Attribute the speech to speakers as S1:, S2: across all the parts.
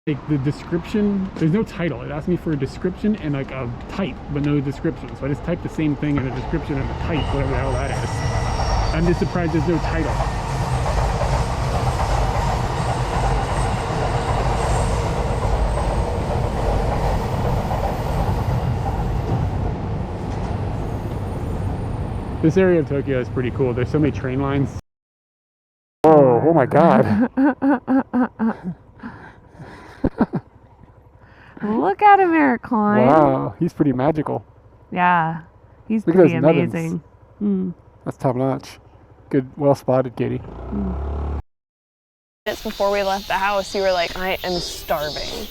S1: Like the description, there's no title. It asked me for a description and like a type, but no description. So I just typed the same thing in the description and the type, whatever the hell that is. I'm just surprised there's no title. This area of Tokyo is pretty cool. There's so many train lines. Oh my God.
S2: Look at him, Eric Klein.
S1: Wow, he's pretty magical.
S2: Yeah, he's
S1: Look
S2: pretty
S1: at those
S2: amazing.
S1: That's top notch. Good, well spotted, Katie.
S3: Minutes before we left the house, you were like, I am starving.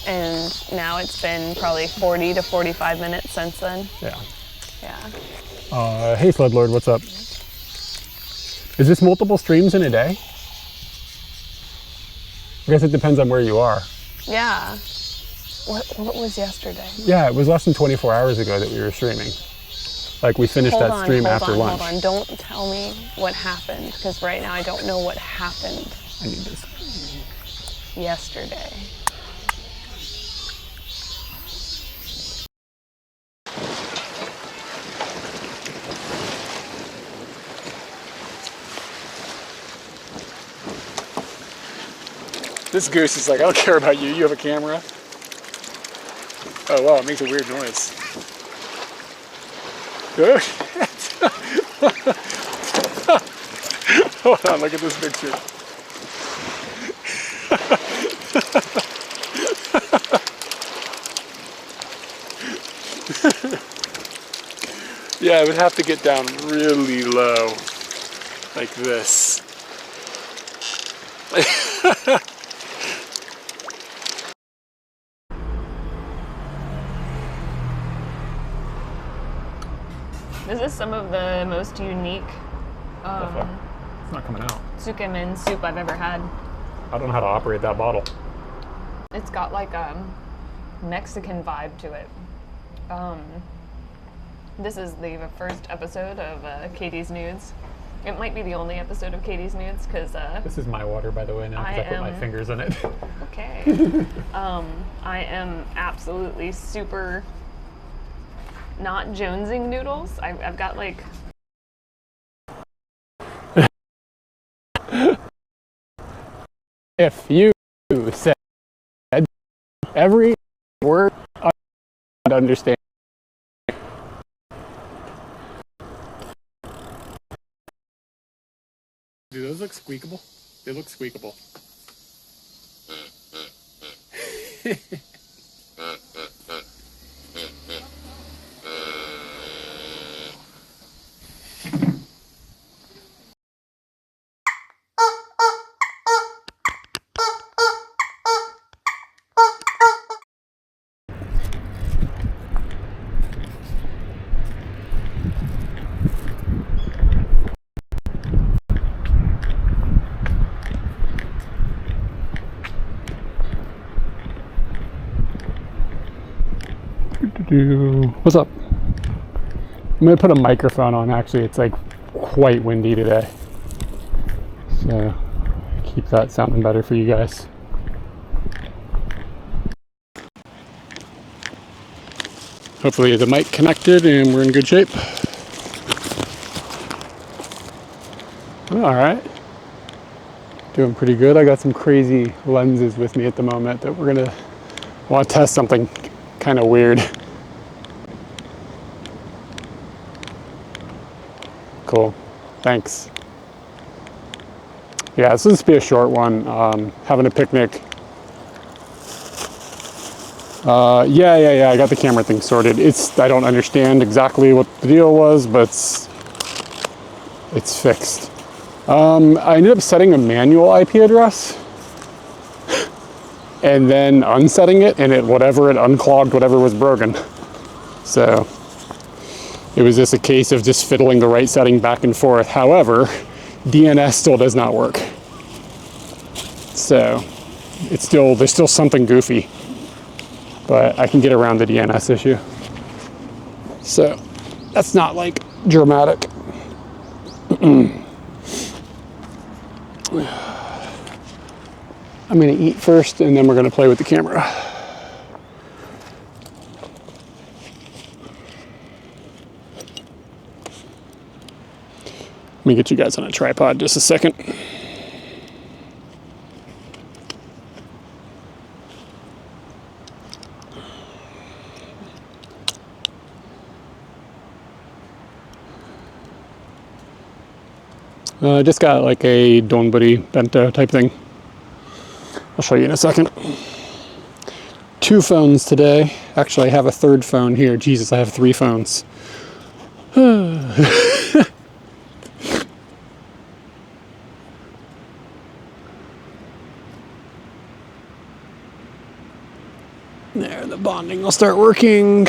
S3: And now it's been probably 40 to 45 minutes since then.
S1: Yeah.
S3: Yeah.
S1: Hey, Sludlord, what's up? Is this multiple streams in a day? I guess it depends on where you are.
S3: Yeah. What was yesterday?
S1: Yeah, it was less than 24 hours ago that we were streaming. Like we finished that stream after lunch.
S3: Hold on, don't tell me what happened, because right now I don't know what happened.
S1: I need this.
S3: Yesterday.
S1: This goose is like, I don't care about you. You have a camera. Oh wow, it makes a weird noise. Good. Hold on, look at this picture. Yeah, I would have to get down really low, like this.
S3: This is some of the most unique
S1: It's not coming out.
S3: tsukemen soup I've ever had.
S1: I don't know how to operate that bottle.
S3: It's got like a Mexican vibe to it. This is the first episode of Katie's Nudes. It might be the only episode of Katie's Nudes because
S1: This is my water, by the way, now because I put my fingers in it.
S3: Okay. I am absolutely super not jonesing noodles. I've got like...
S1: If you said every word, I would understand. Do those look squeakable? They look squeakable. What's up? I'm gonna put a microphone on. Actually, it's like quite windy today, so keep that sounding better for you guys. Hopefully the mic connected and we're in good shape. All right, doing pretty good. I got some crazy lenses with me at the moment that we're gonna want to test something kind of weird. Cool, thanks. Yeah, this is be a short one. Having a picnic. Yeah, I got the camera thing sorted. I don't understand exactly what the deal was, but it's fixed. I ended up setting a manual IP address and then unsetting it, and it unclogged whatever was broken. So it was just a case of just fiddling the right setting back and forth. However, DNS still does not work. So there's still something goofy, but I can get around the DNS issue. So that's not like dramatic. I'm gonna eat first and then we're gonna play with the camera. Let me get you guys on a tripod just a second. I just got like a donburi bento type thing. I'll show you in a second. 2 phones today. Actually, I have a 3rd phone here. Jesus, I have 3 phones. There, the bonding will start working.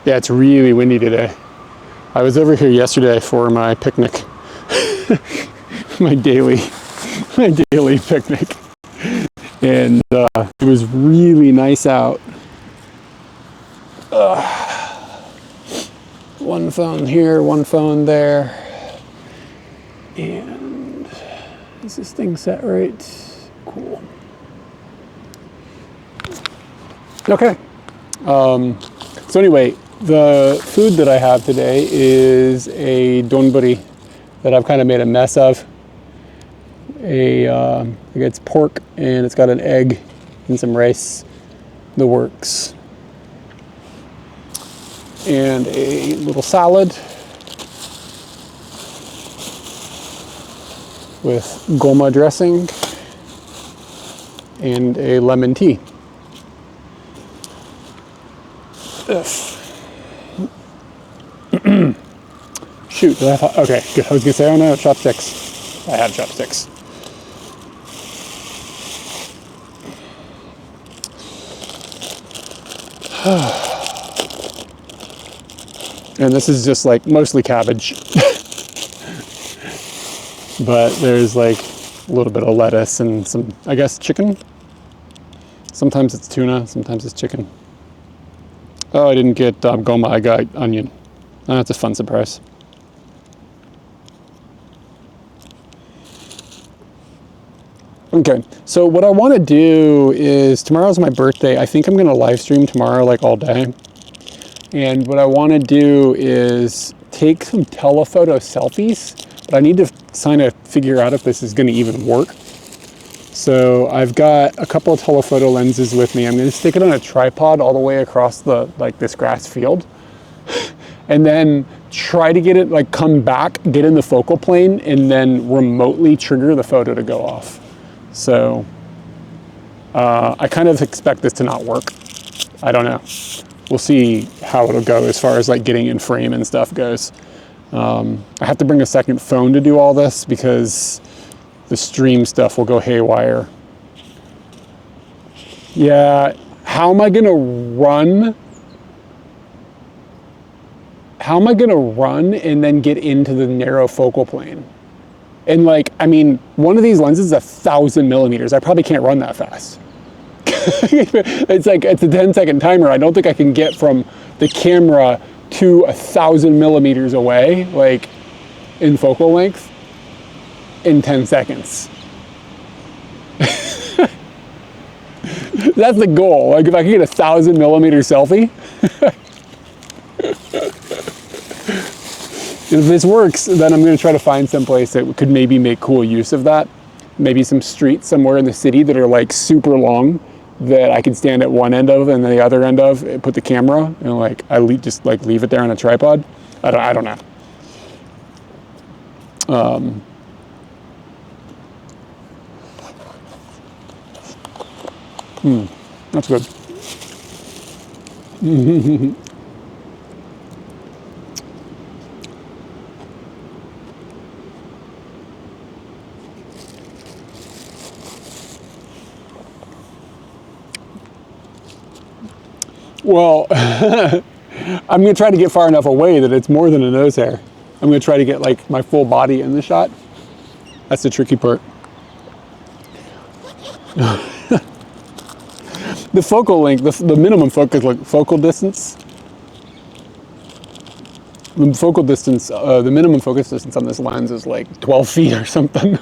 S1: Yeah, it's really windy today. I was over here yesterday for my picnic, my daily picnic, and it was really nice out. One phone here, one phone there, and is this thing set right? Cool. Okay. So anyway, the food that I have today is a donburi that I've kind of made a mess of. I think it's pork and it's got an egg and some rice, the works. And a little salad with goma dressing and a lemon tea. Shoot, okay, good. I was gonna say, oh no, chopsticks. I have chopsticks. And this is just like mostly cabbage. But there's like a little bit of lettuce and some, I guess, chicken. Sometimes it's tuna, sometimes it's chicken. Oh, I didn't get goma, I got onion. Oh, that's a fun surprise. Okay, so what I want to do is, tomorrow's my birthday. I think I'm going to live stream tomorrow like all day. And what I want to do is take some telephoto selfies, but I need to kind of figure out if this is going to even work. So I've got a couple of telephoto lenses with me. I'm going to stick it on a tripod all the way across the this grass field, and then try to get it like come back, get in the focal plane, and then remotely trigger the photo to go off. So I kind of expect this to not work. I don't know. We'll see how it'll go as far as like getting in frame and stuff goes. I have to bring a second phone to do all this because the stream stuff will go haywire. Yeah, how am I gonna run? How am I gonna run and then get into the narrow focal plane? And like, I mean, one of these lenses is 1,000 millimeters. I probably can't run that fast. It's like, it's a 10-second timer. I don't think I can get from the camera to 1,000 millimeters away, like in focal length, in 10 seconds. That's the goal. Like if I can get 1,000 millimeter selfie. If this works, then I'm going to try to find some place that could maybe make cool use of that. Maybe some streets somewhere in the city that are like super long that I could stand at one end of and the other end of, put the camera and like just like leave it there on a tripod. I don't know. That's good. Well, I'm going to try to get far enough away that it's more than a nose hair. I'm going to try to get like my full body in the shot. That's the tricky part. The focal length, the minimum focal distance. The minimum focus distance on this lens is like 12 feet or something.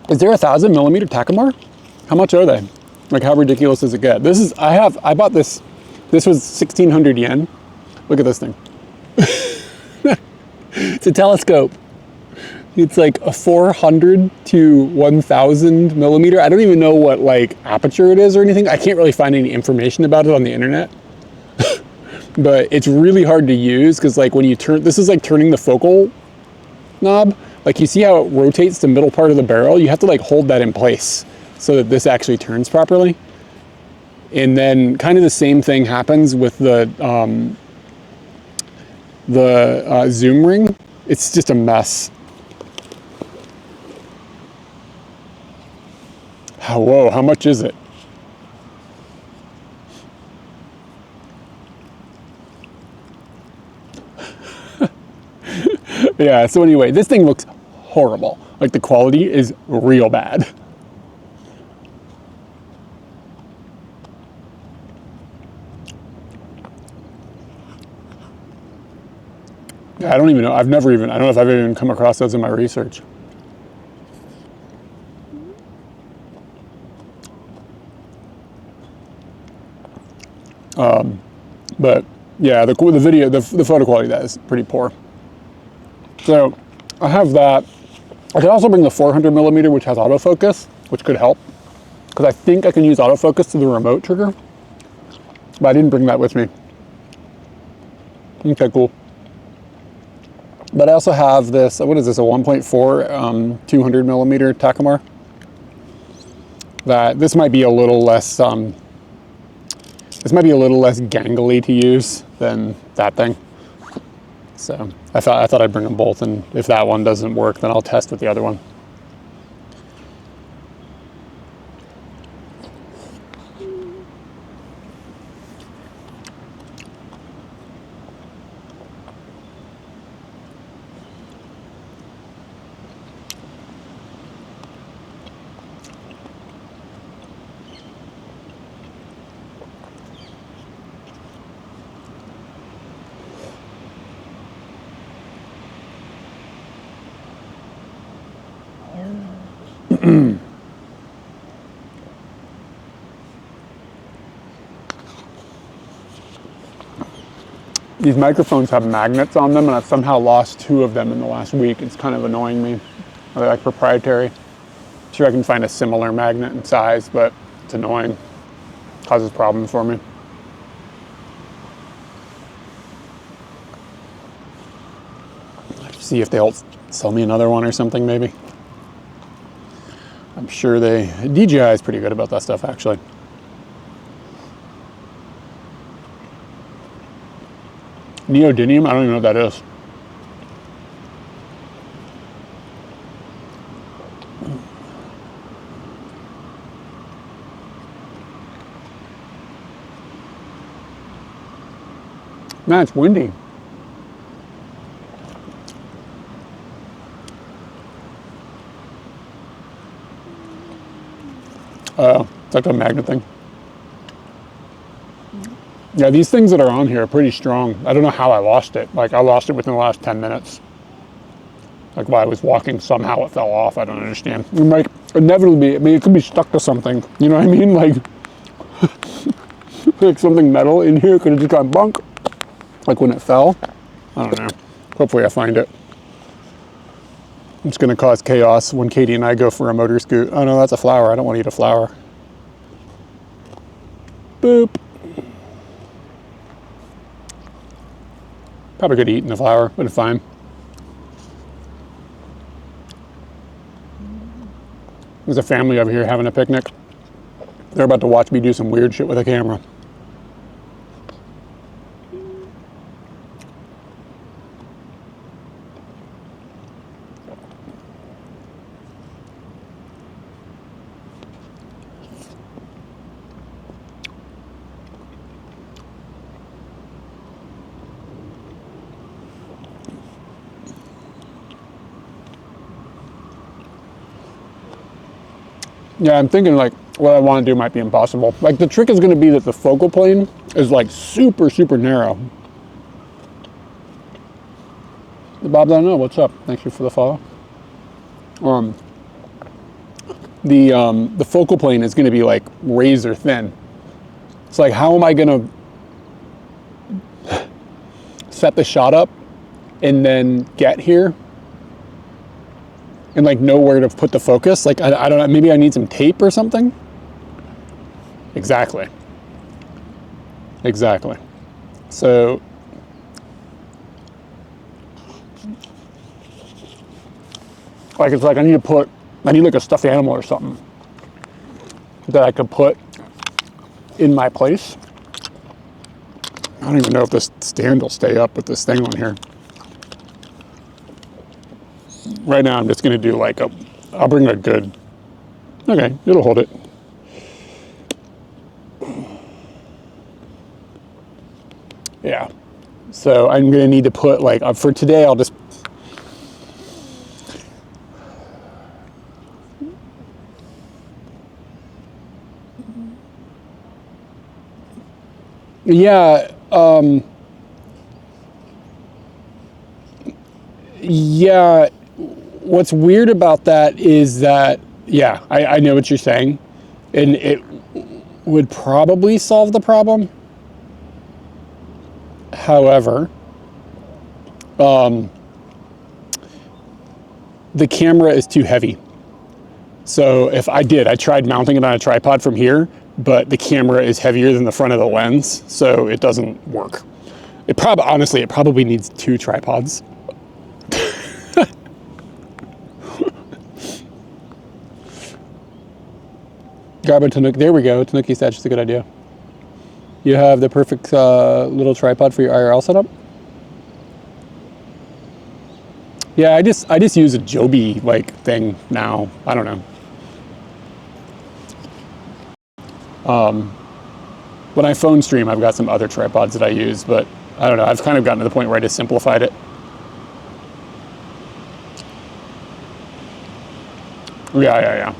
S1: Is there 1,000mm Takumar? How much are they? Like, how ridiculous does it get? I bought this. This was 1,600 yen. Look at this thing. It's a telescope. It's like a 400 to 1,000mm. I don't even know what like aperture it is or anything. I can't really find any information about it on the internet. But it's really hard to use because like when you turn, this is like turning the focal knob. Like you see how it rotates the middle part of the barrel? You have to like hold that in place so that this actually turns properly. And then kind of the same thing happens with the zoom ring. It's just a mess. Whoa, how much is it? Yeah, so anyway, this thing looks horrible. Like the quality is real bad. Yeah, I don't even know. I don't know if I've even come across those in my research. But yeah, the video, the photo quality of that is pretty poor. So I have that. I could also bring the 400mm, which has autofocus, which could help. Because I think I can use autofocus to the remote trigger. But I didn't bring that with me. Okay, cool. But I also have this, what is this, a 1.4 200mm Takumar. This might be a little less, gangly to use than that thing. So I thought I'd bring them both, and if that one doesn't work, then I'll test with the other one. These microphones have magnets on them, and I've somehow lost 2 of them in the last week. It's kind of annoying me. They're like proprietary. Sure, I can find a similar magnet in size, but it's annoying. Causes problems for me. See if they'll sell me another one or something, maybe. I'm sure DJI is pretty good about that stuff, actually. Neodymium? I don't even know what that is. Man, it's windy. It's like a magnet thing. Yeah, these things that are on here are pretty strong. I don't know how I lost it. Like, I lost it within the last 10 minutes. Like, while I was walking, somehow it fell off. I don't understand. It might inevitably, it could be stuck to something. You know what I mean? Like, like something metal in here could have just gone bunk. Like when it fell. I don't know. Hopefully I find it. It's going to cause chaos when Katie and I go for a motor scoot. Oh no, that's a flower. I don't want to eat a flower. Boop. Probably could eat in the flower, but it's fine. There's a family over here having a picnic. They're about to watch me do some weird shit with a camera. Yeah, I'm thinking like what I want to do might be impossible. Like the trick is going to be that the focal plane is like super, super narrow. Bob, I don't know. What's up? Thank you for the follow. The focal plane is going to be like razor thin. It's like, how am I going to set the shot up and then get here and like know where to put the focus? Like, I don't know, maybe I need some tape or something. Exactly. So like, it's like I need like a stuffed animal or something that I could put in my place. I don't even know if this stand will stay up with this thing on here. Right now I'm just gonna do like I'll bring a good, okay, it'll hold it. Yeah, so I'm gonna need to put like, for today I'll just, yeah, yeah, what's weird about that is that, yeah, I know what you're saying, and it would probably solve the problem. However, the camera is too heavy. So if I tried mounting it on a tripod from here, but the camera is heavier than the front of the lens, so it doesn't work. Honestly, it probably needs 2 tripods. Grab a Tanuki. There we go. Tanuki statue is a good idea. You have the perfect little tripod for your IRL setup. Yeah, I just use a Joby like thing now. I don't know. When I phone stream, I've got some other tripods that I use, but I don't know. I've kind of gotten to the point where I just simplified it. Yeah.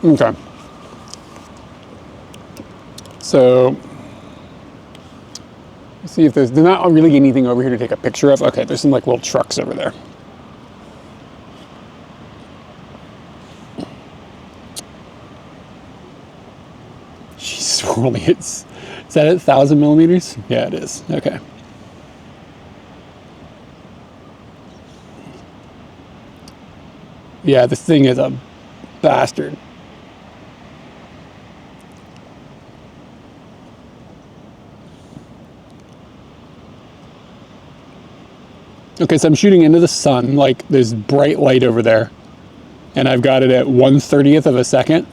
S1: Okay. So, let's see if there's not really anything over here to take a picture of. Okay, there's some like little trucks over there. Jesus, is that at 1,000 millimeters? Yeah, it is. Okay. Yeah, this thing is a bastard. Okay, so I'm shooting into the sun, like there's bright light over there, and I've got it at 1/30th of a second,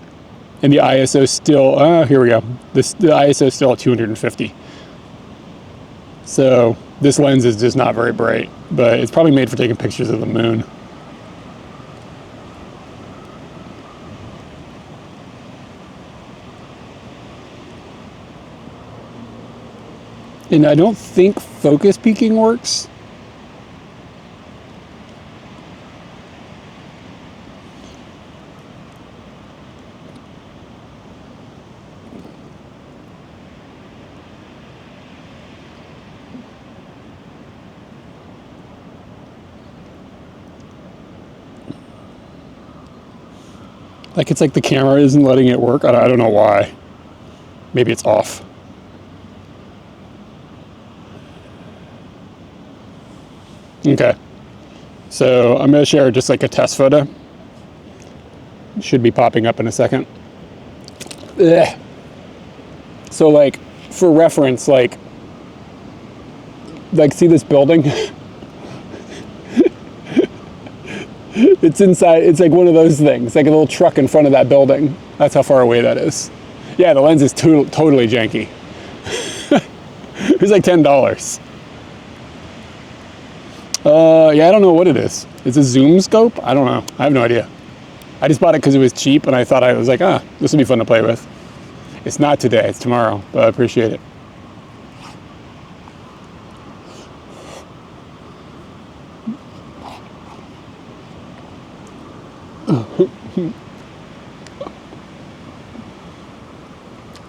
S1: and the ISO still, here we go. The ISO is still at 250. So this lens is just not very bright, but it's probably made for taking pictures of the moon. And I don't think focus peaking works. Like it's like the camera isn't letting it work. I don't know why. Maybe it's off. Okay. So I'm gonna share just like a test photo. It should be popping up in a second. Ugh. So like for reference, like see this building? It's inside, it's like one of those things, like a little truck in front of that building. That's how far away that is. Yeah, the lens is totally janky. It's like $10. Yeah, I don't know what it is. It's a zoom scope? I don't know. I have no idea. I just bought it because it was cheap and I thought, I was like, this would be fun to play with. It's not today, it's tomorrow, but I appreciate it.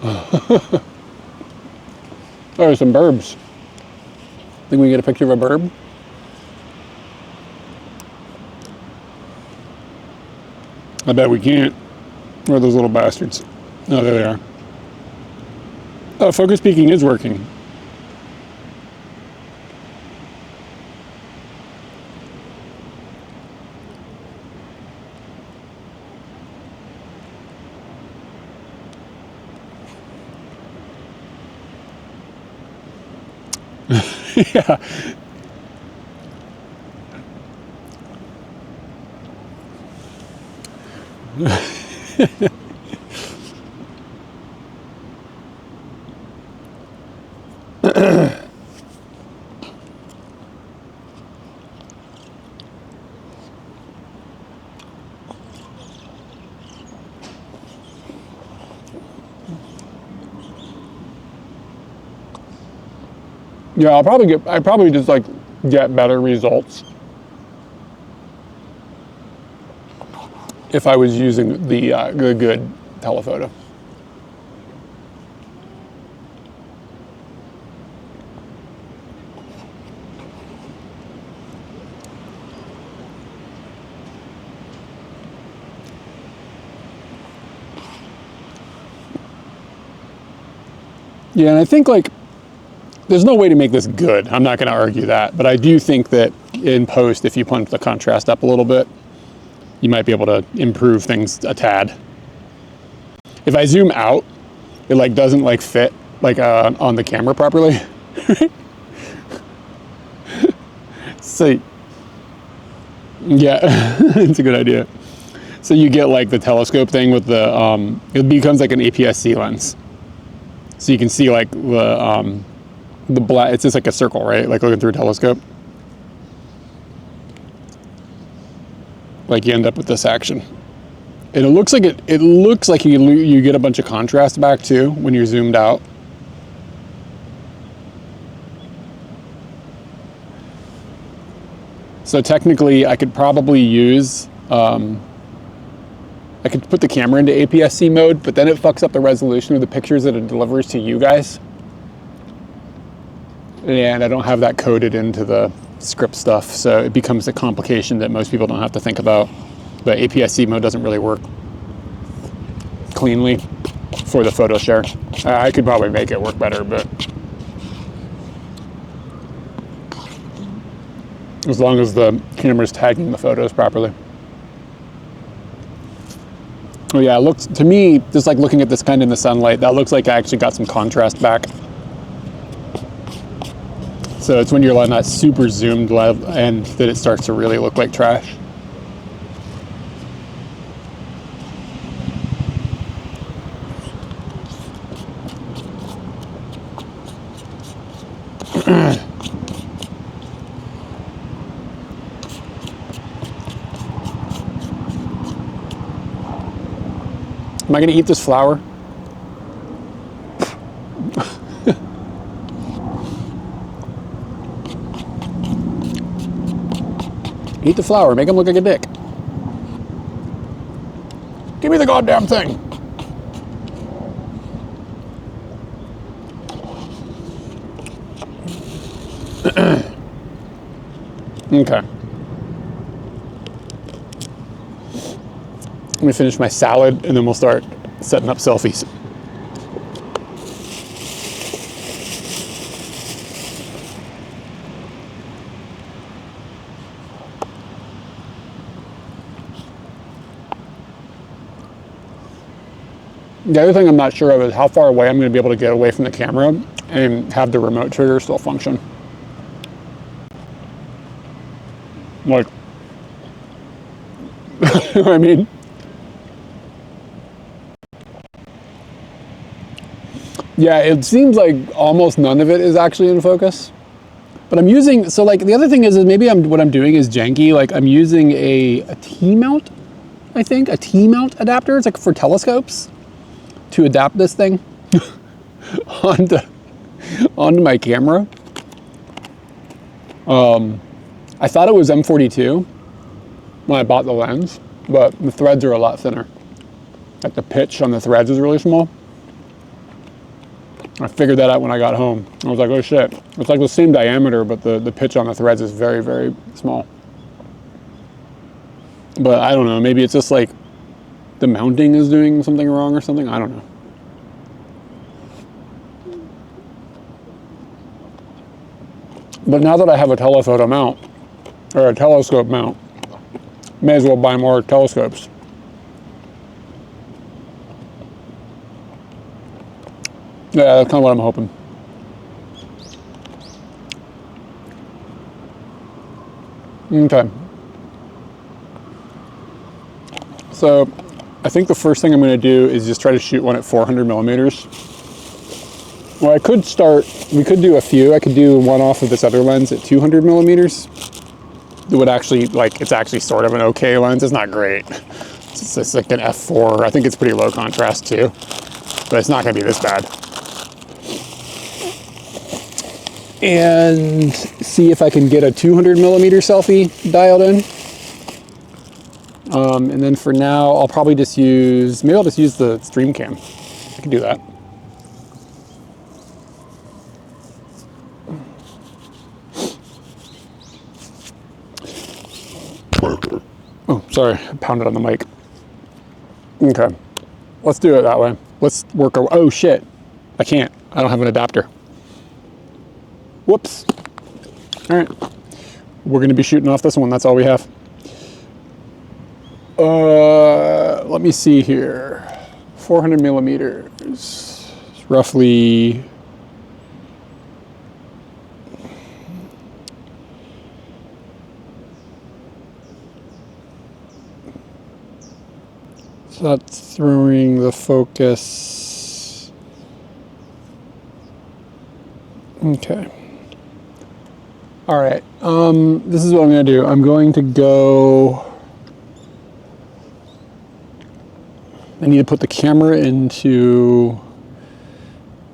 S1: Oh, there's some burbs. Think we can get a picture of a burb? I bet we can't. Where are those little bastards? Oh, there they are. Oh, focus peaking is working. Yeah. Yeah, I probably just like get better results if I was using the good telephoto. Yeah, and I think like there's no way to make this good. I'm not going to argue that, but I do think that in post, if you pump the contrast up a little bit, you might be able to improve things a tad. If I zoom out, it like doesn't like fit like on the camera properly. So yeah, it's a good idea. So you get like the telescope thing with the it becomes like an APS-C lens. So you can see like the black, it's just like a circle, right? Like looking through a telescope. Like you end up with this action. And it looks like it looks like you get a bunch of contrast back too when you're zoomed out. So technically I could probably use, I could put the camera into APS-C mode, but then it fucks up the resolution of the pictures that it delivers to you guys. And I don't have that coded into the script stuff, so it becomes a complication that most people don't have to think about. But APS-C mode doesn't really work cleanly for the photo share. I could probably make it work better, but as long as the camera's tagging the photos properly. Oh yeah, it looks, to me, just like looking at this kind of in the sunlight, that looks like I actually got some contrast back. So it's when you're on that super zoomed end that it starts to really look like trash. Am I going to eat this flower? Eat the flower, make him look like a dick. Give me the goddamn thing. Okay. I'm gonna finish my salad and then we'll start setting up selfies. The other thing I'm not sure of is how far away I'm going to be able to get away from the camera and have the remote trigger still function. Like, you know what I mean? Yeah, it seems like almost none of it is actually in focus. But I'm using, so like the other thing is maybe what I'm doing is janky. Like I'm using a T-mount, I think, a T-mount adapter. It's like for telescopes to adapt this thing onto my camera. I thought it was M42 when I bought the lens, but the threads are a lot thinner. Like the pitch on the threads is really small. I figured that out when I got home. I was like, oh shit. It's like the same diameter, but the pitch on the threads is very, very small. But I don't know, maybe it's just like the mounting is doing something wrong or something. I don't know. But now that I have a telephoto mount, or a telescope mount, may as well buy more telescopes. Yeah, that's kind of what I'm hoping. Okay. So I think the first thing I'm going to do is just try to shoot one at 400 millimeters. Well, we could do a few. I could do one off of this other lens at 200 millimeters. It would actually, like, it's actually sort of an okay lens. It's not great. It's like an f4. I think it's pretty low contrast too, but it's not going to be this bad. And see if I can get a 200 millimeter selfie dialed in. And then for now, I'll probably just use, maybe I'll just use the stream cam. I can do that. Oh, sorry, I pounded on the mic. Okay, let's do it that way. Let's work our, oh shit, I can't. I don't have an adapter. Whoops. All right, we're gonna be shooting off this one. That's all we have. Let me see here. 400 millimeters, roughly. So that's throwing the focus. Okay. All right. This is what I'm going to do. I'm going to go. I need to put the camera into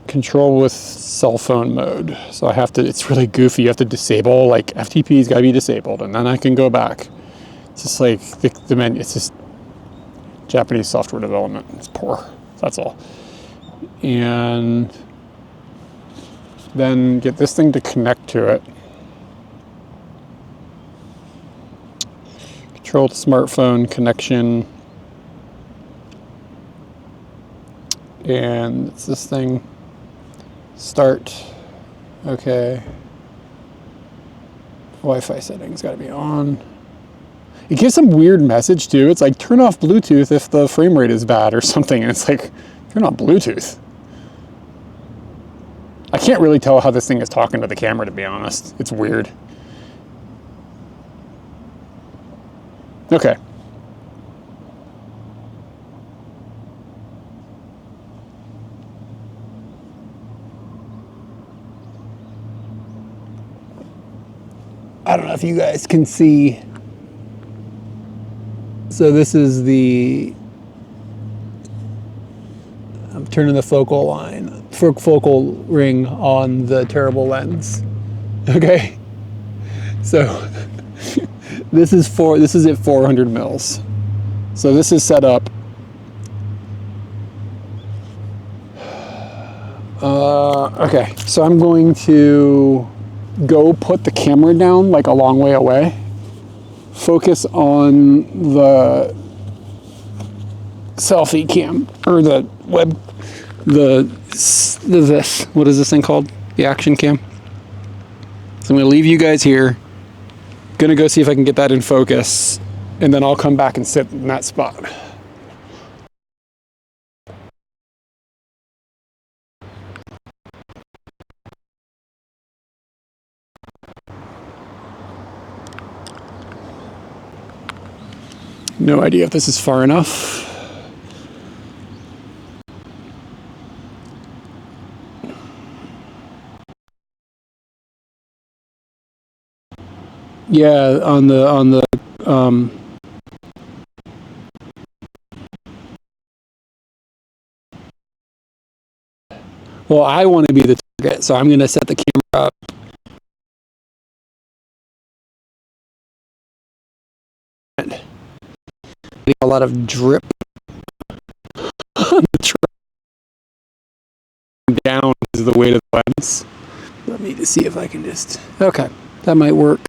S1: control with cell phone mode. So I have to, it's really goofy. You have to disable, like FTP's got to be disabled, and then I can go back. It's just like the menu, it's just Japanese software development. It's poor. That's all. And then get this thing to connect to it. Control the smartphone connection. And it's this thing. Start. Okay. Wi-Fi settings got to be on. It gives some weird message too. It's like, turn off Bluetooth if the frame rate is bad or something. And it's like, turn on Bluetooth. I can't really tell how this thing is talking to the camera, to be honest. It's weird. Okay. I don't know if you guys can see. So this is the, I'm turning the focal line, focal ring on the terrible lens. Okay. So this is at 400 mils. So this is set up. Okay, so I'm going to go put the camera down like a long way away. Focus on the selfie cam, or the web, this, what is this thing called? The action cam. So I'm gonna leave you guys here. Gonna go see if I can get that in focus, and then I'll come back and sit in that spot. No idea if this is far enough. Yeah, on the well, I want to be the target, so I'm going to set the camera up. Getting a lot of drip on the truck down. because of the weight of the lens. Let me just see if I can just, okay, that might work.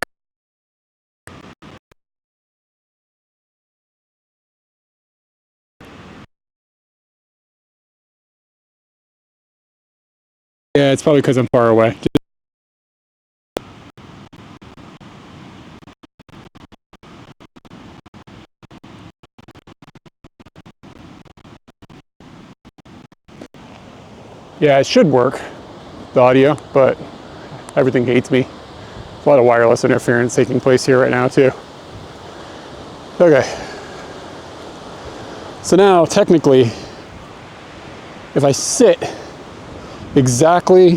S1: Yeah, it's probably because I'm far away. Yeah, it should work, the audio, but everything hates me. There's a lot of wireless interference taking place here right now too. Okay. So now, technically, if I sit exactly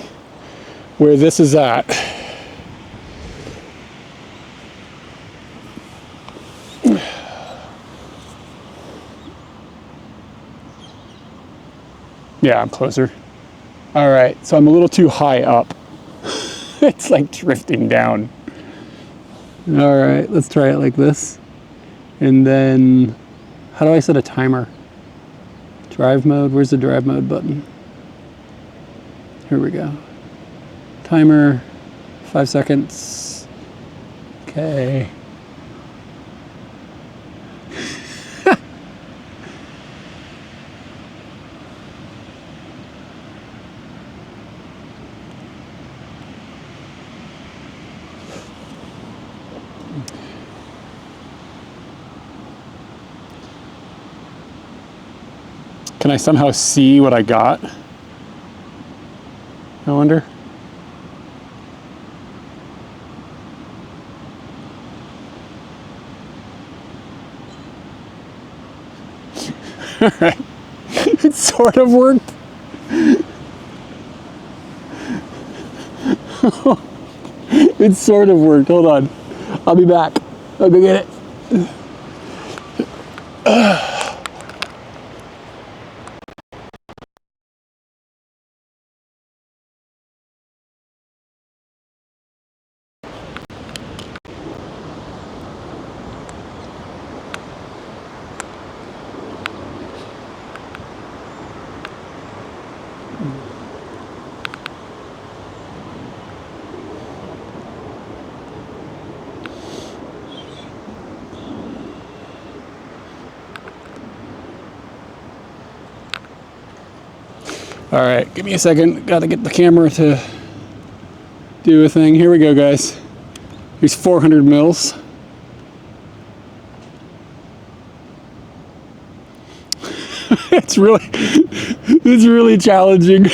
S1: where this is at, yeah, I'm closer. All right, so I'm a little too high up. It's like drifting down. All right, let's try it like this. And then, how do I set a timer? Drive mode, where's the drive mode button? Here we go. Timer, 5 seconds. Okay. Can I somehow see what I got? I wonder. All right. It sort of worked. It sort of worked. Hold on. I'll be back. I'll go get it. All right, give me a second. Got to get the camera to do a thing. Here we go, guys. Here's 400 mils. It's really challenging.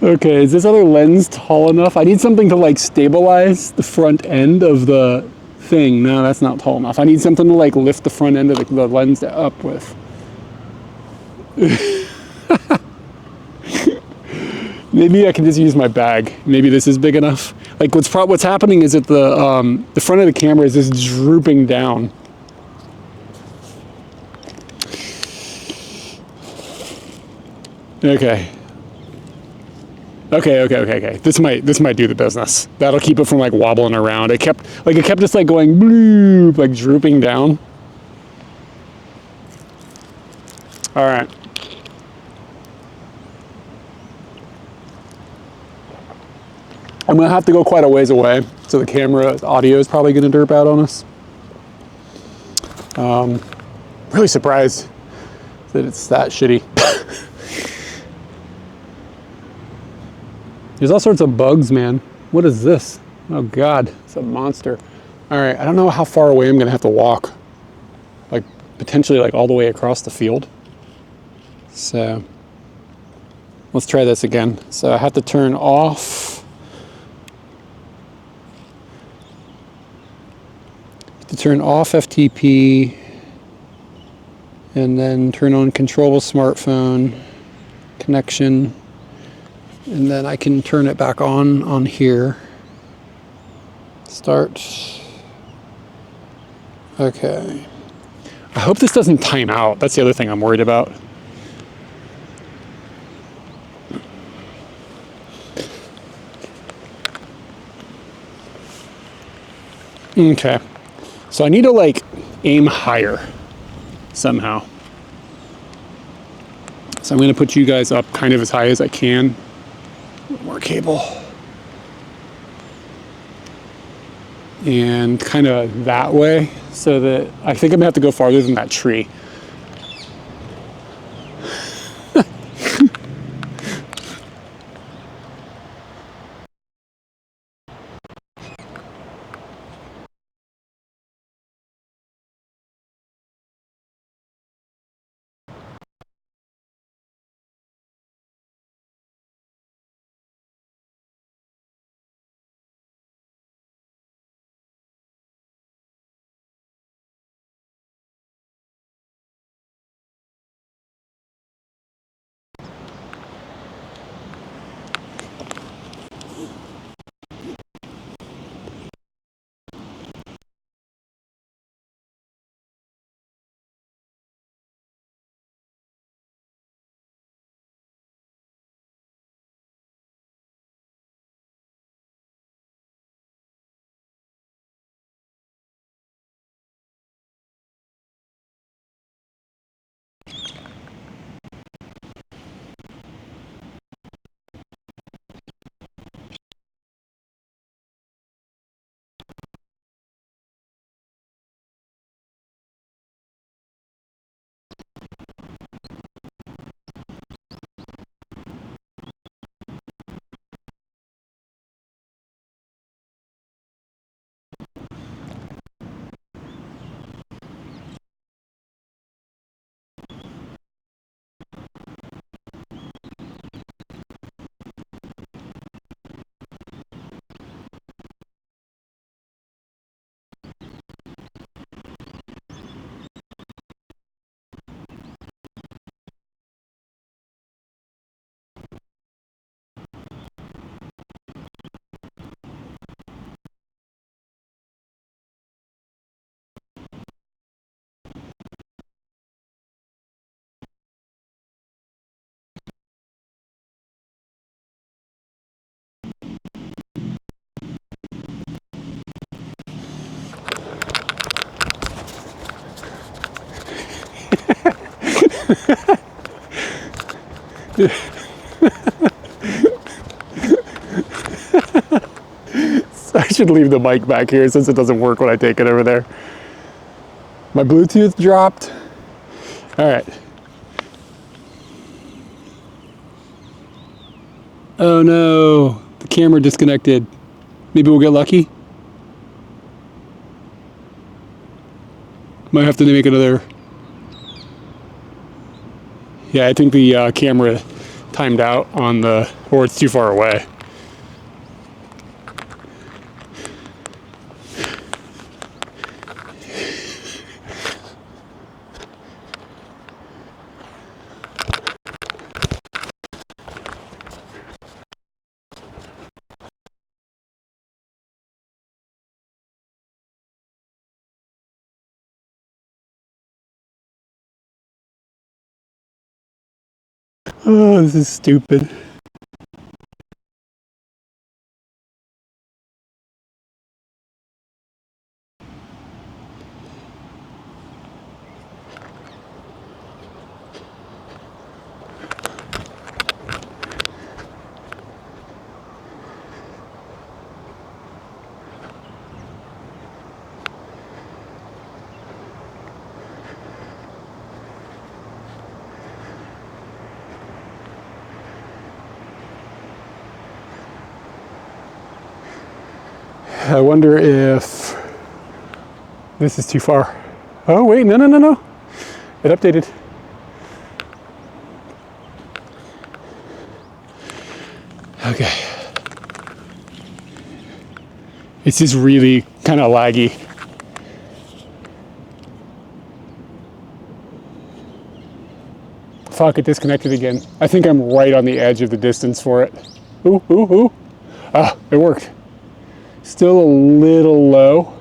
S1: Okay, is this other lens tall enough? I need something to like stabilize the front end of the thing. No, that's not tall enough. I need something to like lift the front end of the lens up with. Maybe I can just use my bag. Maybe this is big enough. Like what's happening is that the front of the camera is just drooping down. Okay. Okay. This might do the business. That'll keep it from like wobbling around. It kept just like going bloop, like drooping down. All right. I'm gonna have to go quite a ways away, so the camera audio is probably gonna derp out on us. Really surprised that it's that shitty. There's all sorts of bugs, man. What is this? Oh God, it's a monster. All right, I don't know how far away I'm gonna have to walk. Like potentially like all the way across the field. So let's try this again. So I have to turn off. Turn off FTP and then turn on control smartphone connection, and then I can turn it back on here. Start. Okay. I hope this doesn't time out. That's the other thing I'm worried about. Okay. So I need to like aim higher somehow. So I'm going to put you guys up kind of as high as I can. More cable. And kind of that way, so that I think I'm going to have to go farther than that tree. I should leave the mic back here since it doesn't work when I take it over there. My Bluetooth dropped. All right. Oh no, the camera disconnected. Maybe we'll get lucky. Might have to make another. Yeah, I think the camera timed out on the, or it's too far away. Oh, this is stupid. I wonder if this is too far. Oh wait, no, no, no, no. It updated. Okay. It's just really kind of laggy. Fuck, it disconnected again. I think I'm right on the edge of the distance for it. Ooh, ooh, ooh. Ah, it worked. Still a little low.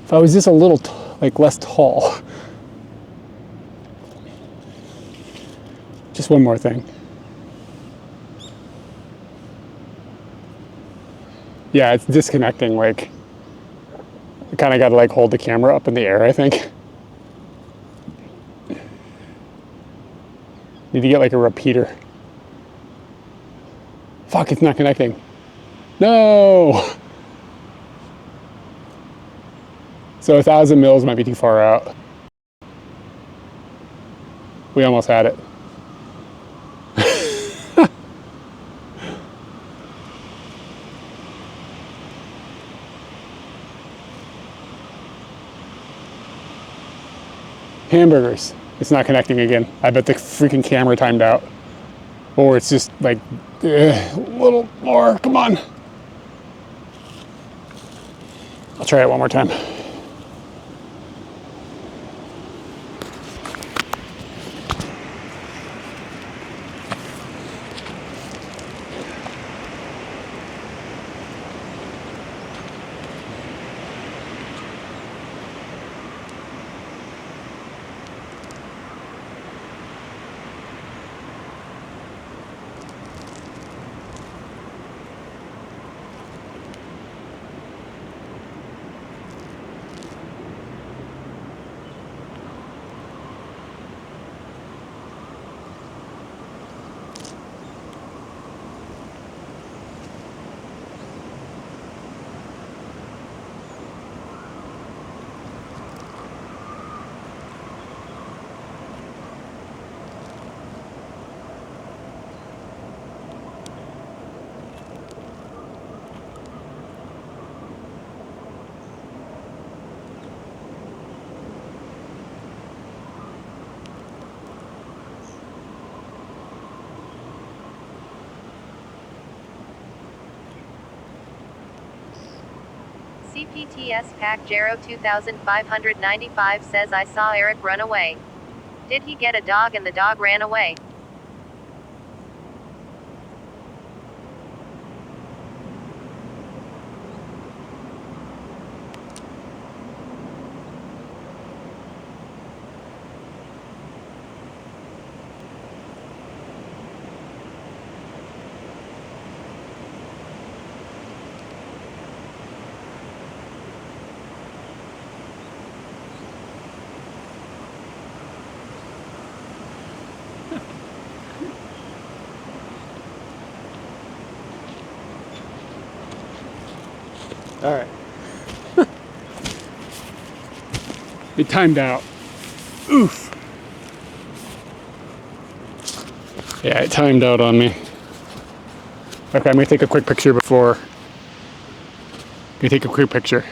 S1: If I was just a little, like, less tall. Just one more thing. Yeah, it's disconnecting, like, I kind of got to, like, hold the camera up in the air, I think. Need to get like a repeater. Fuck, it's not connecting. No! So 1,000 mils might be too far out. We almost had it. Hamburgers. It's not connecting again. I bet the freaking camera timed out. Or it's just like a little more. Come on. I'll try it one more time.
S4: CPTS Pack Jero 2595 says I saw Eric run away. Did he get a dog and the dog ran away?
S1: All right. It timed out. Oof. Yeah, it timed out on me. Okay, I'm gonna take a quick picture before. Gonna take a quick picture.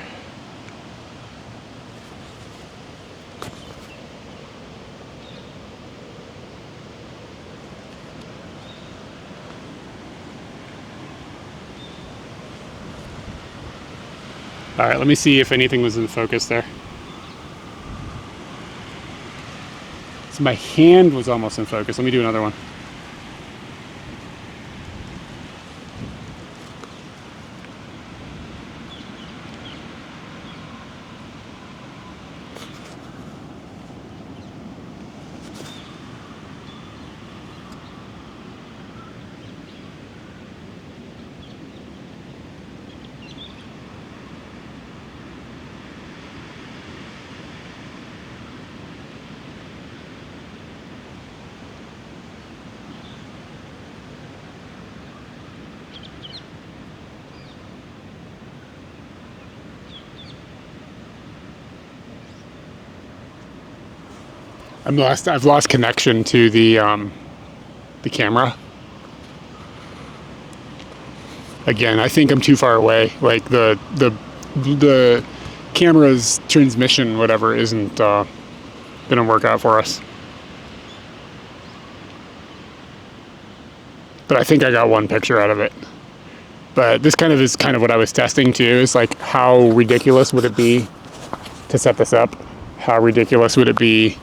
S1: All right, let me see if anything was in focus there. So my hand was almost in focus. Let me do another one. I've lost connection to the camera. Again, I think I'm too far away. Like the camera's transmission, whatever, isn't gonna work out for us. But I think I got one picture out of it. But this kind of is kind of what I was testing too. Is like, how ridiculous would it be to set this up? How ridiculous would it be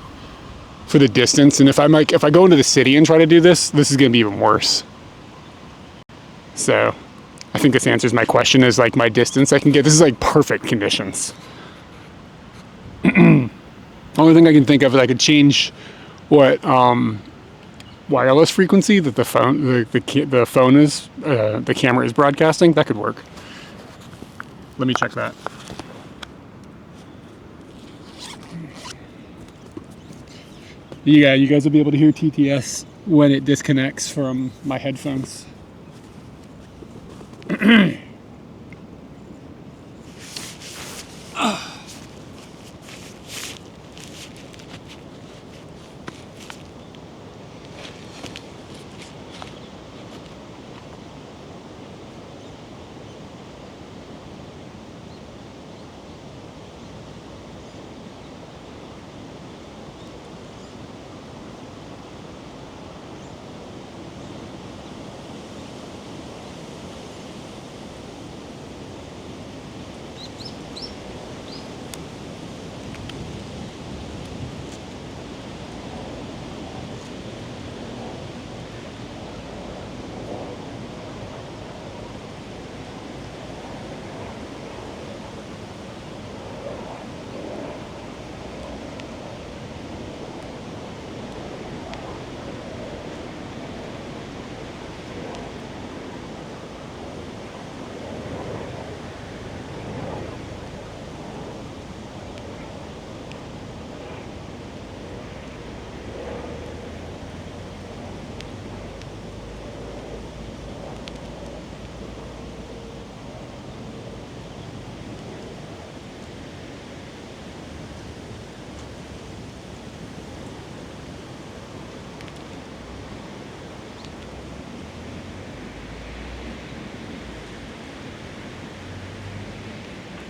S1: for the distance? And if I go into the city and try to do this is going to be even worse. So I think this answers my question, is like my distance I can get. This is like perfect conditions. Only thing I can think of is I could change what wireless frequency that the phone is, the camera is broadcasting. That could work. Let me check that. Yeah, you guys will be able to hear TTS when it disconnects from my headphones.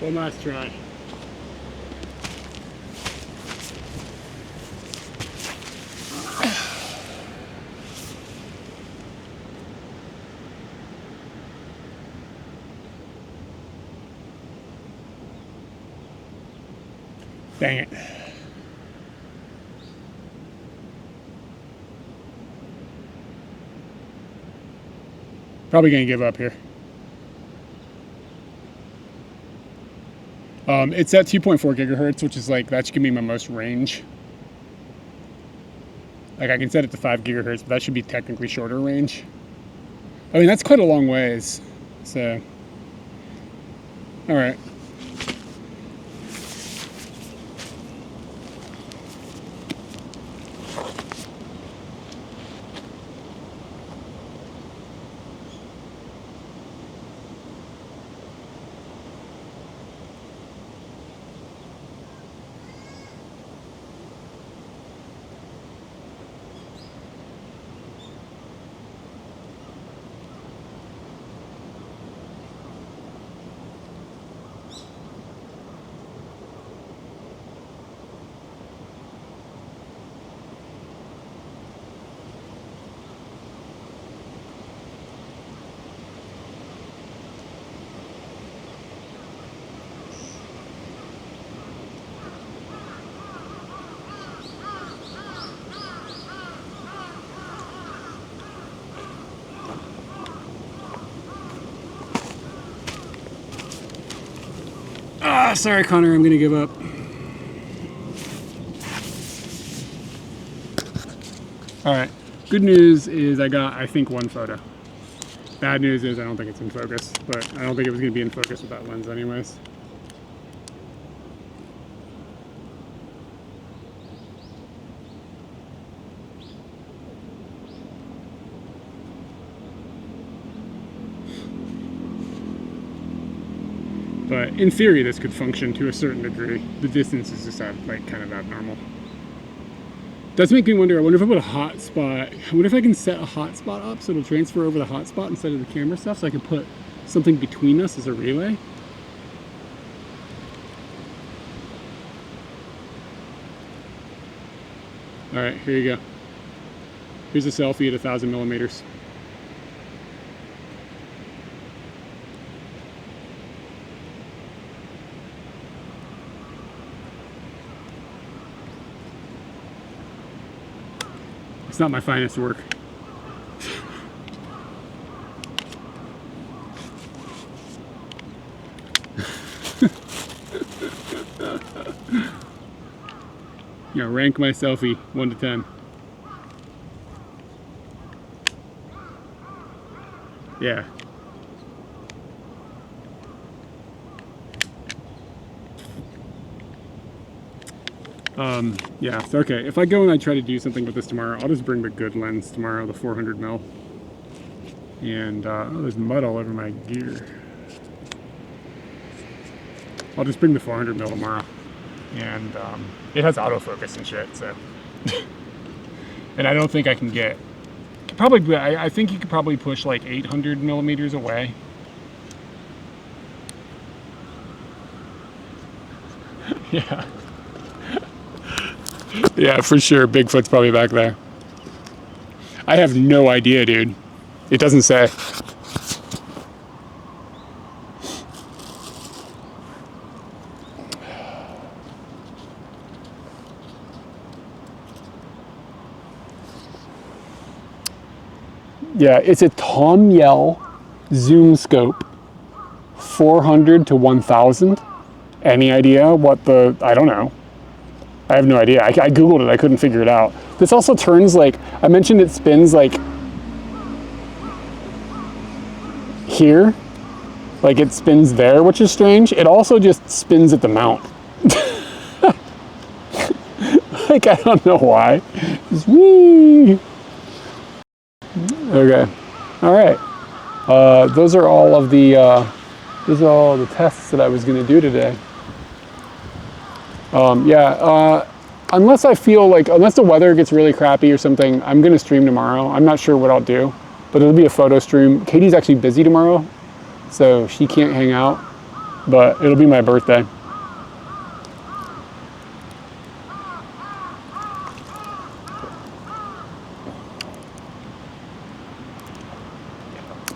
S1: One last try. Dang it. Probably gonna give up here. It's at 2.4 gigahertz, which is like, that should give me my most range. Like I can set it to 5 gigahertz, but that should be technically shorter range. I mean, that's quite a long ways, so. All right. Ah, sorry, Connor, I'm gonna give up. All right, good news is I got, I think, one photo. Bad news is I don't think it's in focus, but I don't think it was gonna be in focus with that lens anyways. But in theory, this could function to a certain degree. The distance is just like kind of abnormal. Does make me wonder, I wonder if I put a hotspot, I wonder if I can set a hotspot up so it'll transfer over the hotspot instead of the camera stuff, so I can put something between us as a relay. All right, here you go. Here's a selfie at 1,000 millimeters. It's not my finest work. You know, rank my selfie 1 to 10. Yeah. Yeah, so okay, if I go and I try to do something with this tomorrow, I'll just bring the good lens tomorrow, the 400 mil. And, oh, there's mud all over my gear. I'll just bring the 400 mil tomorrow. And, it has autofocus and shit, so. And I don't think I can get, probably, I think you could probably push like 800 millimeters away. Yeah. Yeah, for sure. Bigfoot's probably back there. I have no idea, dude. It doesn't say. Yeah, it's a Tom Yell zoom scope, 400 to 1000. Any idea what the, I don't know. I have no idea. I Googled it, I couldn't figure it out. This also turns like, I mentioned it spins like here, like it spins there, which is strange. It also just spins at the mount. Like, I don't know why. Just whee. Okay, all right. Those are all of the, those are all the tests that I was gonna do today. Unless I feel like, unless the weather gets really crappy or something, I'm gonna stream tomorrow. I'm not sure what I'll do, but it'll be a photo stream. Katie's actually busy tomorrow, so she can't hang out, but it'll be my birthday.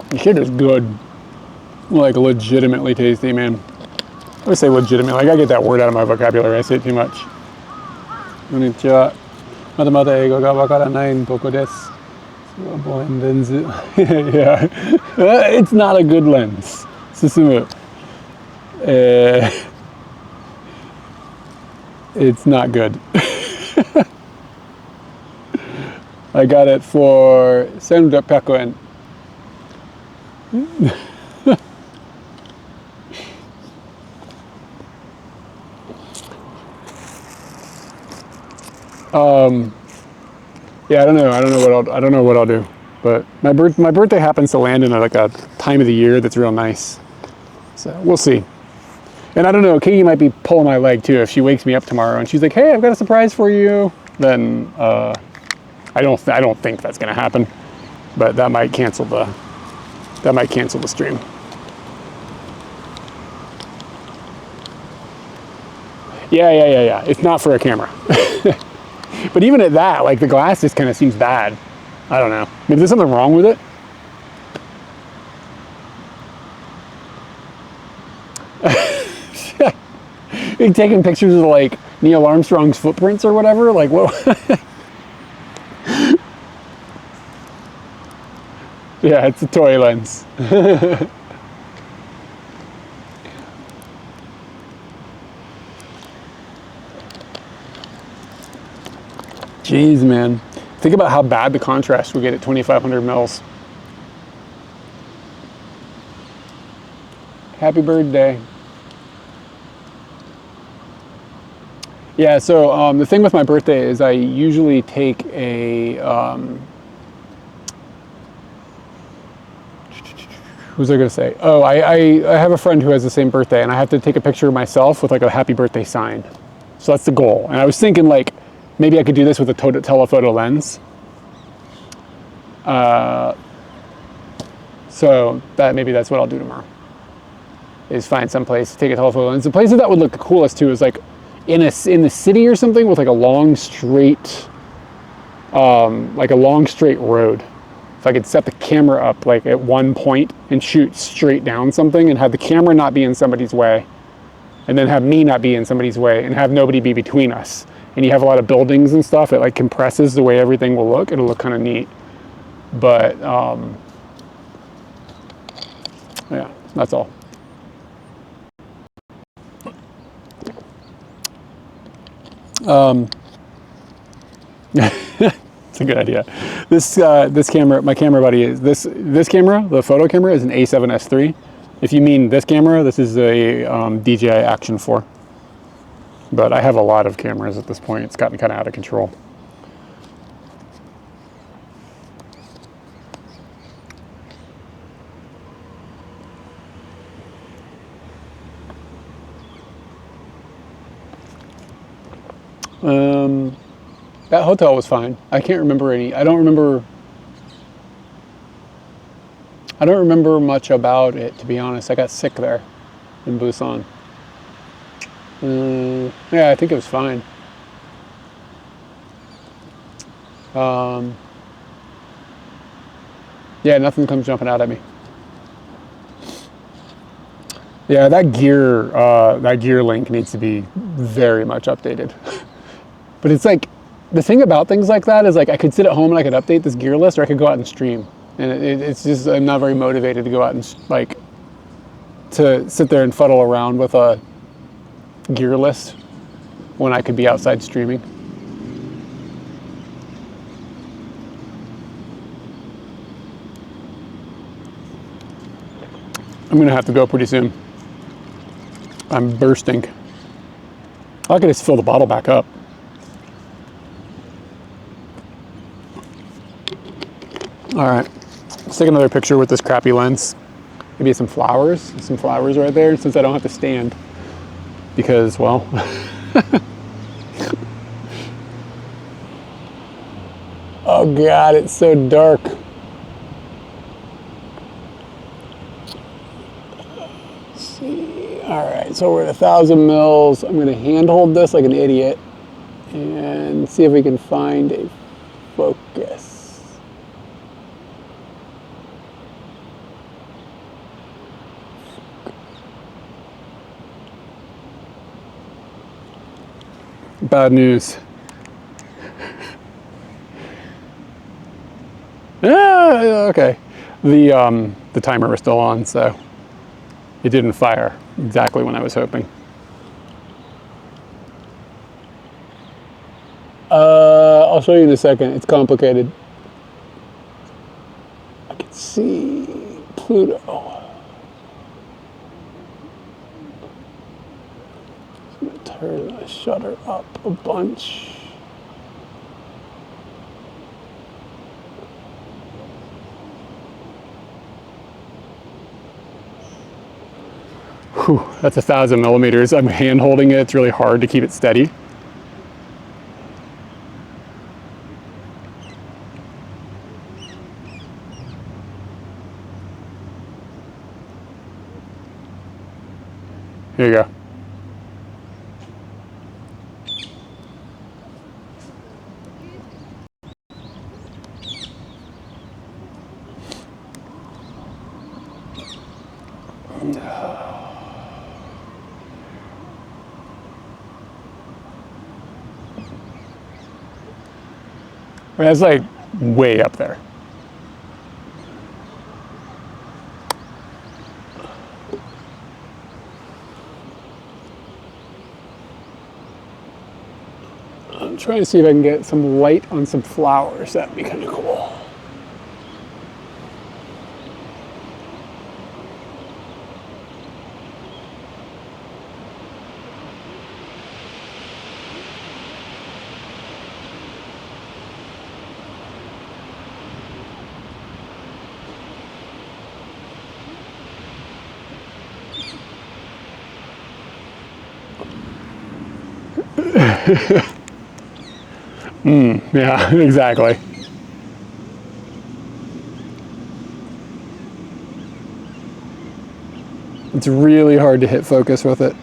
S1: The shit is good. Like, legitimately tasty, man. I would say legitimate. Like, I get that word out of my vocabulary. I say it too much. Konnichiwa. Matamata eigo ga wakaranai toko desu. Yeah. It's not a good lens. Susumu. It's not good. I got it for 1600 yen. Yeah, I don't know what I'll do. But my birthday happens to land in like a time of the year that's real nice. So we'll see. And I don't know, Katie might be pulling my leg too if she wakes me up tomorrow and she's like, "Hey, I've got a surprise for you." Then I don't think that's gonna happen. But that might cancel the stream. Yeah. It's not for a camera. But even at that, like, the glass just kind of seems bad. I don't know. Maybe there's something wrong with it. You're taking pictures of like Neil Armstrong's footprints or whatever. Like, what? Yeah, it's a toy lens. Jeez, man. Think about how bad the contrast we get at 2500 mils. Happy birthday. Yeah, so the thing with my birthday is I usually take a, what was I gonna say? Oh, I have a friend who has the same birthday and I have to take a picture of myself with like a happy birthday sign. So that's the goal. And I was thinking like, maybe I could do this with a telephoto lens. So maybe that's what I'll do tomorrow. Is find some place to take a telephoto lens. The places that would look the coolest too is like in the city or something with like a long straight road. If I could set the camera up like at one point and shoot straight down something and have the camera not be in somebody's way, and then have me not be in somebody's way and have nobody be between us. And you have a lot of buildings and stuff, it like compresses the way everything will look. It'll look kind of neat. But yeah, that's all. It's a good idea. This camera, my camera buddy, is this camera, the photo camera, is an A7S III. If you mean this camera, this is a DJI Action 4. But I have a lot of cameras at this point. It's gotten kind of out of control. That hotel was fine. I can't remember any. I don't remember much about it, to be honest. I got sick there in Busan. Yeah, I think it was fine. Yeah, nothing comes jumping out at me. Yeah, that gear link needs to be very much updated. But it's like, the thing about things like that is like, I could sit at home and I could update this gear list, or I could go out and stream. And it's just, I'm not very motivated to go out and like, to sit there and fuddle around with a gear list when I could be outside streaming. I'm gonna have to go pretty soon. I'm bursting. I could just fill the bottle back up. All right, let's take another picture with this crappy lens. Maybe some flowers right there, since I don't have to stand. Because, well, oh God, it's so dark. Let's see. All right, so we're at 1,000 mils. I'm gonna handhold this like an idiot and see if we can find a focus. Bad news. Yeah, okay. The timer was still on, so it didn't fire exactly when I was hoping. I'll show you in a second. It's complicated. I can see Pluto. Turn the shutter up a bunch. Whew, that's 1,000 millimeters. I'm hand holding it. It's really hard to keep it steady. Here you go. That's like way up there. I'm trying to see if I can get some light on some flowers. That'd be kind of cool. Yeah, exactly. It's really hard to hit focus with it.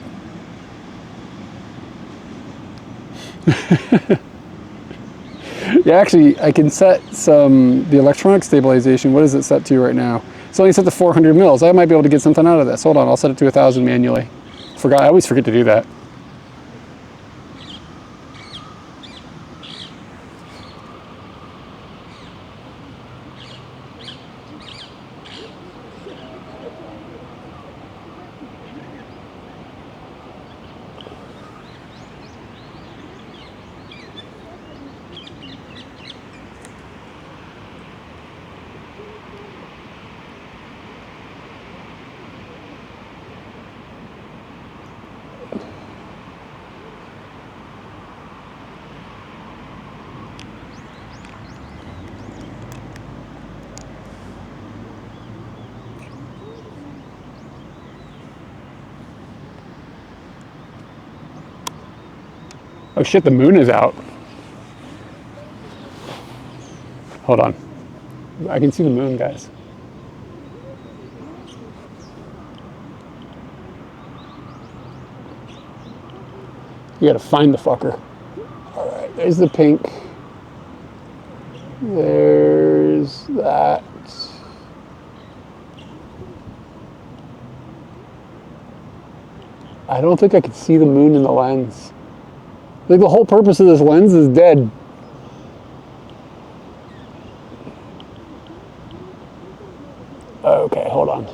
S1: Yeah, actually, I can set the electronic stabilization. What is it set to right now? It's only set to 400 mils. I might be able to get something out of this. Hold on, I'll set it to 1,000 manually. I always forget to do that. Oh shit, the moon is out. Hold on. I can see the moon, guys. You gotta find the fucker. All right, there's the pink. There's that. I don't think I can see the moon in the lens. Like the whole purpose of this lens is dead. Okay, hold on.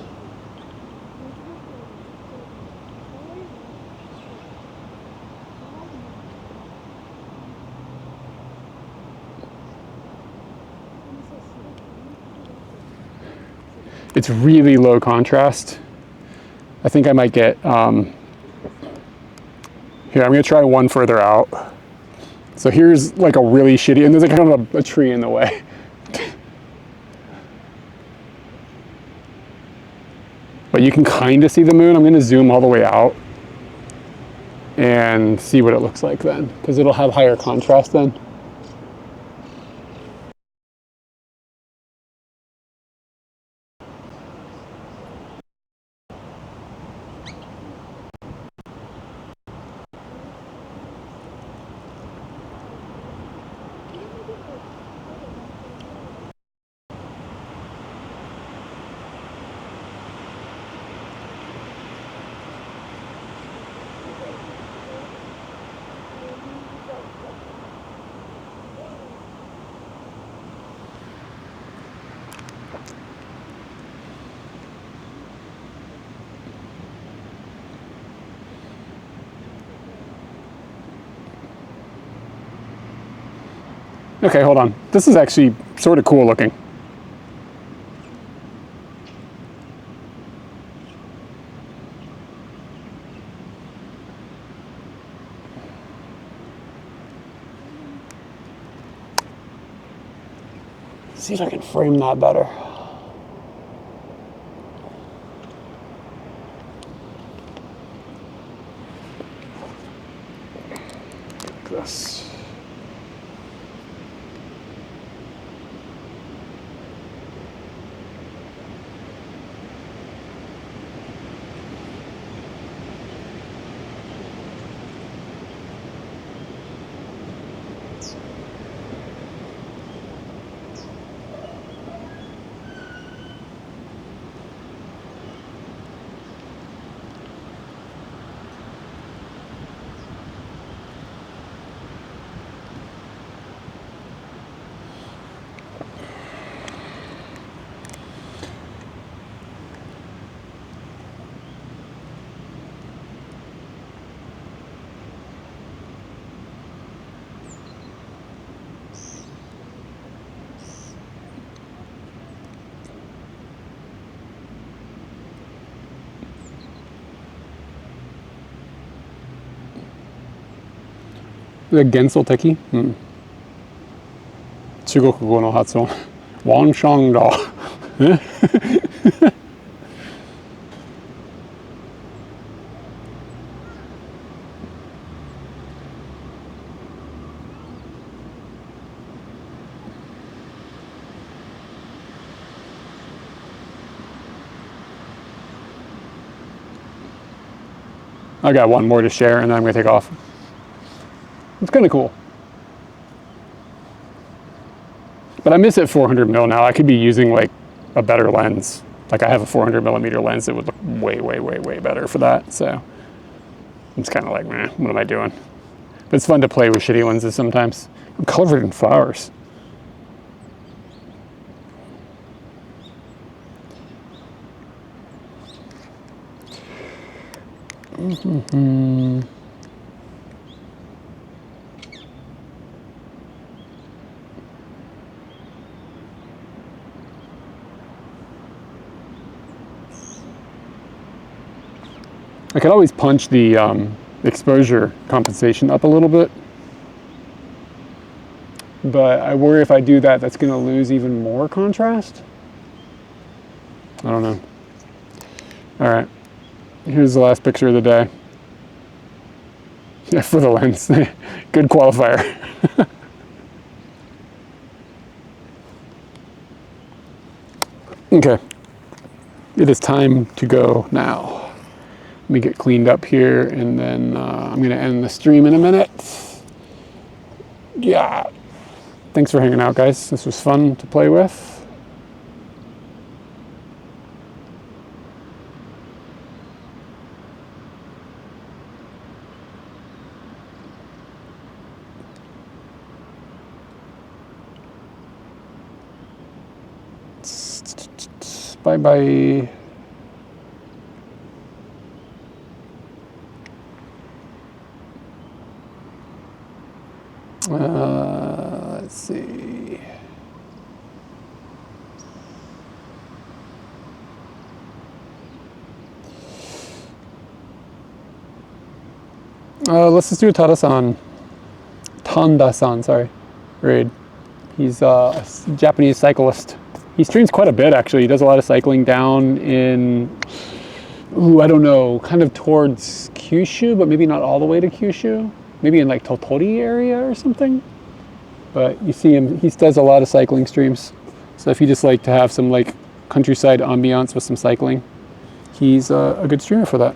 S1: It's really low contrast. I think I might get, here, I'm gonna try one further out. So here's like a really shitty, and there's like kind of a tree in the way. But you can kind of see the moon. I'm gonna zoom all the way out and see what it looks like then, because it'll have higher contrast then. Okay, hold on. This is actually sort of cool looking. See if I can frame that better. Like this. The Gensel Teki? Chugokugo no Hatsuon. Wanshangda. I got one more to share and then I'm gonna take off. It's kind of cool. But I miss it 400 mil now. I could be using like a better lens. Like I have a 400 millimeter lens that would look way, way, way, way better for that. So it's kind of like, man, what am I doing? But it's fun to play with shitty lenses sometimes. I'm covered in flowers. I could always punch the exposure compensation up a little bit, but I worry if I do that, that's going to lose even more contrast. I don't know. All right, here's the last picture of the day. Yeah, for the lens. Good qualifier. Okay. It is time to go now. Let me get cleaned up here, and then I'm going to end the stream in a minute. Yeah. Thanks for hanging out, guys. This was fun to play with. Bye-bye. Let's see. Let's just do a Tanda-san, sorry, raid. He's a Japanese cyclist. He streams quite a bit, actually. He does a lot of cycling down in, I don't know, kind of towards Kyushu, but maybe not all the way to Kyushu. Maybe in like Totori area or something. But you see him, he does a lot of cycling streams. So if you just like to have some like countryside ambiance with some cycling, he's a good streamer for that.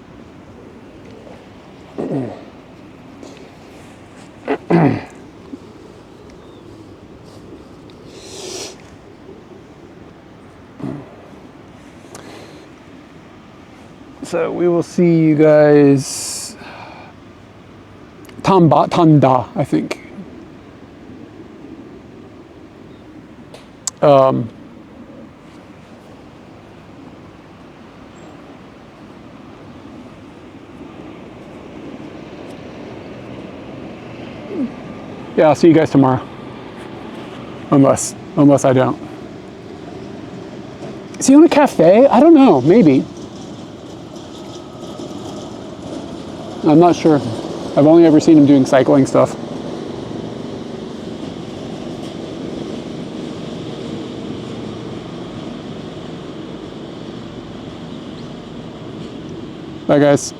S1: So we will see you guys Tanda, I think. Yeah, I'll see you guys tomorrow. Unless I don't. Is he on a cafe? I don't know, maybe. I'm not sure. I've only ever seen him doing cycling stuff. Bye, guys.